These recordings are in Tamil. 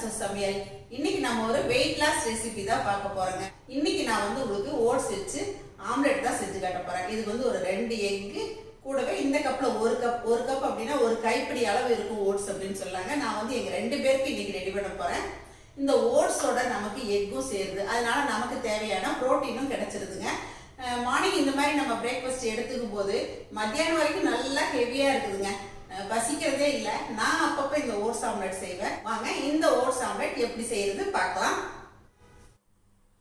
சரசு சமையல். இன்னைக்கு நம்ம ஒரு வெயிட் லாஸ் ரெசிபி தான் பார்க்க போறோங்க. இன்னைக்கு நான் உங்களுக்கு ஓட்ஸ் வச்சு ஆம்லெட் தான் செஞ்சு காட்ட போறேன். இதுக்கு ஒரு 2 எக்கு கூடவே இந்த கப்ல ஒரு கப் அப்படின்னா ஒரு கைப்பிடி அளவு இருக்கும் ஓட்ஸ் அப்படின்னு சொல்லாங்க. நான் எங்க 2 பேருக்கு இன்னைக்கு ரெடி பண்ண போறேன். இந்த ஓட்ஸோட நமக்கு எக்கும் சேருது, அதனால நமக்கு தேவையான புரோட்டீனும் கிடைச்சிருதுங்க. மார்னிங் இந்த மாதிரி நம்ம பிரேக்ஃபாஸ்ட் எடுத்துக்கும் போது மத்தியானம் வரைக்கும் நல்லா ஹெவியா இருக்குதுங்க, பசிக்கிறதே இல்லை. நான் அப்பப்போ இந்த ஓட்ஸ் ஆம்லெட் செய்வேன். வாங்க இந்த ஓட்ஸ் ஆம்லெட் எப்படி செய்யறது பார்க்கலாம்.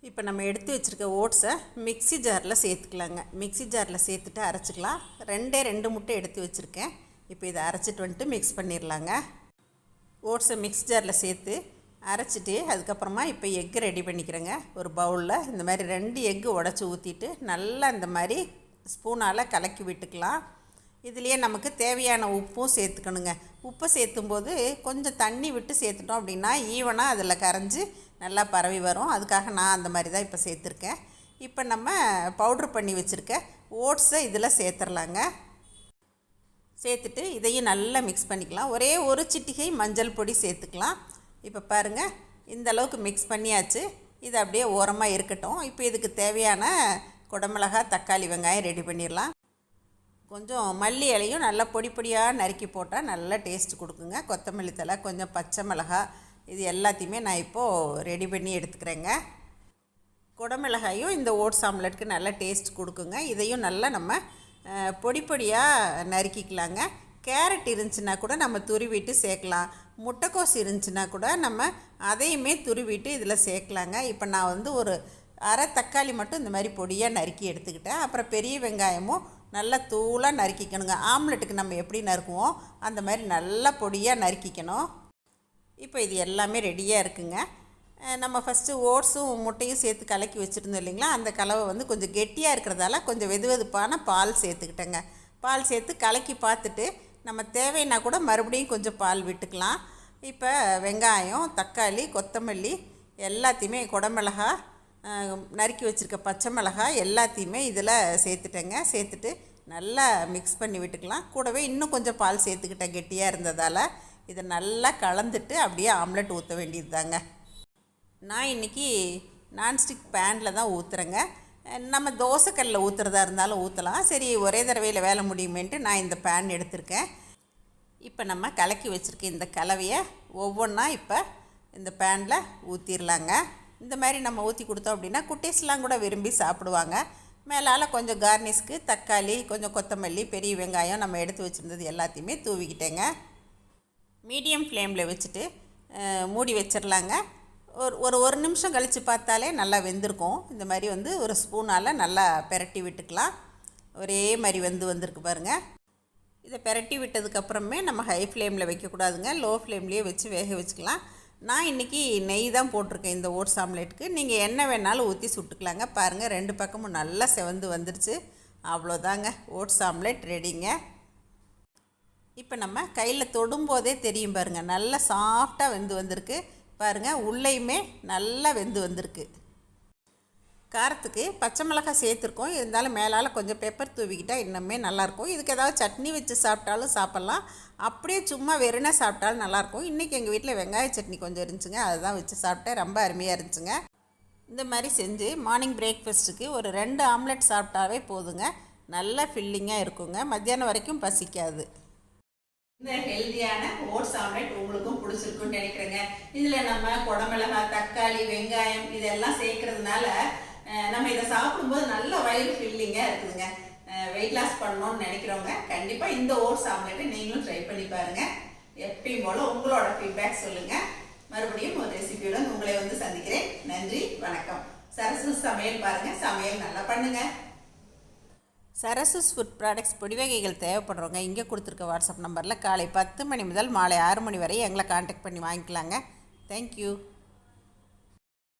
இப்போ நம்ம எடுத்து வச்சுருக்க ஓட்ஸை மிக்சி ஜாரில் சேர்த்துக்கலாங்க. மிக்சி ஜாரில் சேர்த்துட்டு அரைச்சிக்கலாம். 2 முட்டை எடுத்து வச்சுருக்கேன். இப்போ இதை அரைச்சிட்டு வந்துட்டு மிக்ஸ் பண்ணிடலாங்க. ஓட்ஸை மிக்ஸ் ஜாரில் சேர்த்து அரைச்சிட்டு அதுக்கப்புறமா இப்போ எக்கு ரெடி பண்ணிக்கிறேங்க. ஒரு பவுலில் இந்த மாதிரி 2 எக்கு உடச்சி ஊற்றிட்டு நல்லா இந்த மாதிரி ஸ்பூனால் கலக்கி விட்டுக்கலாம். இதுலேயே நமக்கு தேவையான உப்பும் சேர்த்துக்கணுங்க. உப்பை சேர்த்தும்போது கொஞ்சம் தண்ணி விட்டு சேர்த்துட்டோம் அப்படின்னா ஈவனாக அதில் கரைஞ்சி நல்லா பரவி வரும். அதுக்காக நான் அந்த மாதிரி தான் இப்போ சேர்த்துருக்கேன். இப்போ நம்ம பவுட்ரு பண்ணி வச்சுருக்க ஓட்ஸை இதில் சேர்த்துடலாங்க. சேர்த்துட்டு இதையும் நல்லா மிக்ஸ் பண்ணிக்கலாம். ஒரே ஒரு சிட்டிகை மஞ்சள் பொடி சேர்த்துக்கலாம். இப்போ பாருங்கள், இந்த அளவுக்கு மிக்ஸ் பண்ணியாச்சு. இது அப்படியே ஓரமாக இருக்கட்டும். இப்போ இதுக்கு தேவையான குடமிளகாய், தக்காளி, வெங்காயம் ரெடி பண்ணிடலாம். கொஞ்சம் மல்லி இலையும் நல்லா பொடி பொடியாக நறுக்கி போட்டால் நல்லா டேஸ்ட் கொடுக்குங்க. கொத்தமல்லி தழை, கொஞ்சம் பச்சை மிளகாய், இது எல்லாத்தையுமே நான் இப்போது ரெடி பண்ணி எடுத்துக்கிறேங்க. குடமிளகாயும் இந்த ஓட்ஸ் ஆம்லெட்டுக்கு நல்லா டேஸ்ட் கொடுக்குங்க. இதையும் நல்லா நம்ம பொடி பொடியாக நறுக்கிக்கலாங்க. கேரட் இருந்துச்சுன்னா கூட நம்ம துருவிட்டு சேர்க்கலாம். முட்டைக்கோஸ் இருந்துச்சுன்னா கூட நம்ம அதையுமே துருவிட்டு இதில் சேர்க்கலாங்க. இப்போ நான் ஒரு அரை தக்காளி மட்டும் இந்த மாதிரி பொடியாக நறுக்கி எடுத்துக்கிட்டேன். அப்புறம் பெரிய வெங்காயமும் நல்லா தூளாக நறுக்கிக்கணுங்க. ஆம்லெட்டுக்கு நம்ம எப்படி நறுக்குவோம் அந்த மாதிரி நல்லா பொடியாக நறுக்கிக்கணும். இப்போ இது எல்லாமே ரெடியாக இருக்குங்க. நம்ம ஃபஸ்ட்டு ஓட்ஸும் முட்டையும் சேர்த்து கலக்கி வச்சுருந்தோம் இல்லைங்களா, அந்த கலவை கொஞ்சம் கெட்டியாக இருக்கிறதால கொஞ்சம் வெதுவெதுப்பான பால் சேர்த்துக்கிட்டேங்க. பால் சேர்த்து கலக்கி பார்த்துட்டு நம்ம தேவைன்னா கூட மறுபடியும் கொஞ்சம் பால் விட்டுக்கலாம். இப்போ வெங்காயம், தக்காளி, கொத்தமல்லி எல்லாத்தையுமே, குடமிளகாய், நறுக்கி வச்சுருக்க பச்சை மிளகாய் எல்லாத்தையுமே இதில் சேர்த்துட்டேங்க. சேர்த்துட்டு நல்லா மிக்ஸ் பண்ணி விட்டுக்கலாம். கூடவே இன்னும் கொஞ்சம் பால் சேர்த்துக்கிட்டேன் கெட்டியாக இருந்ததால். இதை நல்லா கலந்துட்டு அப்படியே ஆம்லெட் ஊற்ற வேண்டியது தாங்க. நான் இன்றைக்கி நான்ஸ்டிக் பேனில் தான் ஊற்றுறேங்க. நம்ம தோசைக்கல்லில் ஊற்றுறதா இருந்தாலும் ஊற்றலாம். சரி, ஒரே தடவையில் வேலை முடியுமேன்ட்டு நான் இந்த பேன் எடுத்திருக்கேன். இப்போ நம்ம கலக்கி வச்சுருக்க இந்த கலவையை ஒவ்வொன்றா இப்போ இந்த பேனில் ஊற்றிடலாங்க. இந்த மாதிரி நம்ம ஊற்றி கொடுத்தோம் அப்படின்னா குட்டீஸ்லாம் கூட விரும்பி சாப்பிடுவாங்க. மேலால் கொஞ்சம் கார்னிஷ்க்கு தக்காளி, கொஞ்சம் கொத்தமல்லி, பெரிய வெங்காயம் நம்ம எடுத்து வச்சுருந்தது எல்லாத்தையுமே தூவிக்கிட்டேங்க. மீடியம் ஃப்ளேமில் வச்சுட்டு மூடி வச்சிடலாங்க. ஒரு நிமிஷம் கழித்து பார்த்தாலே நல்லா வெந்திருக்கும். இந்த மாதிரி ஒரு ஸ்பூனால் நல்லா பெரட்டி விட்டுக்கலாம். ஒரே மாதிரி வந்திருக்கு பாருங்கள். இதை பெரட்டி விட்டதுக்கப்புறமே நம்ம ஹை ஃப்ளேமில் வைக்கக்கூடாதுங்க, லோ ஃப்ளேம்லேயே வச்சு வேக வச்சுக்கலாம். நான் இன்றைக்கி நெய் தான் போட்டிருக்கேன் இந்த ஓட்ஸ் ஆம்லெட்டுக்கு. நீங்கள் என்ன வேணாலும் ஊற்றி சுட்டுக்கலாங்க. பாருங்கள், 2 பக்கமும் நல்லா செவந்து வந்துருச்சு. அவ்வளோதாங்க, ஓட்ஸ் ஆம்லெட் ரெடிங்க. இப்போ நம்ம கையில் தொடும்போதே தெரியும் பாருங்கள், நல்லா சாஃப்டாக வந்திருக்கு பாருங்கள். உள்ளேயுமே நல்லா வந்திருக்கு. காரத்துக்கு பச்சை மிளகாய் சேர்த்துருக்கோம், இருந்தாலும் மேலால் கொஞ்சம் பெப்பர் தூவிக்கிட்டால் இன்னுமே நல்லாயிருக்கும். இதுக்கு ஏதாவது சட்னி வச்சு சாப்பிட்டாலும் சாப்பிட்லாம், அப்படியே சும்மா வெறுனா சாப்பிட்டாலும் நல்லாயிருக்கும். இன்றைக்கி எங்கள் வீட்டில் வெங்காய சட்னி கொஞ்சம் இருந்துச்சுங்க, அதுதான் வச்சு சாப்பிட்டேன். ரொம்ப அருமையாக இருந்துச்சுங்க. இந்த மாதிரி செஞ்சு மார்னிங் பிரேக்ஃபாஸ்ட்டுக்கு ஒரு 2 ஆம்லெட் சாப்பிட்டாவே போதுங்க. நல்லா ஃபில்லிங்காக இருக்குங்க, மத்தியானம் வரைக்கும் பசிக்காது. இந்த ஹெல்தியான ஓட்ஸ் ஆம்லெட் உங்களுக்கும் பிடிச்சிருக்குன்னு நினைக்கிறேங்க. இதில் நம்ம குடமிளகாய், தக்காளி, வெங்காயம் இதெல்லாம் சேர்க்கறதுனால நம்ம இதை சாப்பிடும்போது நல்ல வயிறு ஃபில்லிங்காக இருக்குதுங்க. வெயிட் லாஸ் பண்ணணும்னு நினைக்கிறவங்க கண்டிப்பாக இந்த ஓட்ஸ் ஆம்லெட்டை நீங்களும் ட்ரை பண்ணி பாருங்கள். எப்பயும் போல் உங்களோட ஃபீட்பேக் சொல்லுங்கள். மறுபடியும் ஒரு ரெசிபியுடன் உங்களை சந்திக்கிறேன். நன்றி, வணக்கம். சரசு சமையல் பாருங்கள், சமையல் நல்லா பண்ணுங்கள். சரசஸ் ஃபுட் ப்ராடக்ட்ஸ் பொடி வகைகள் தேவைப்படுறவங்க இங்கே கொடுத்துருக்க வாட்ஸ்அப் நம்பரில் காலை 10 மணி முதல் மாலை 6 மணி வரை எங்களை கான்டாக்ட் பண்ணி வாங்கிக்கலாங்க. தேங்க்யூ.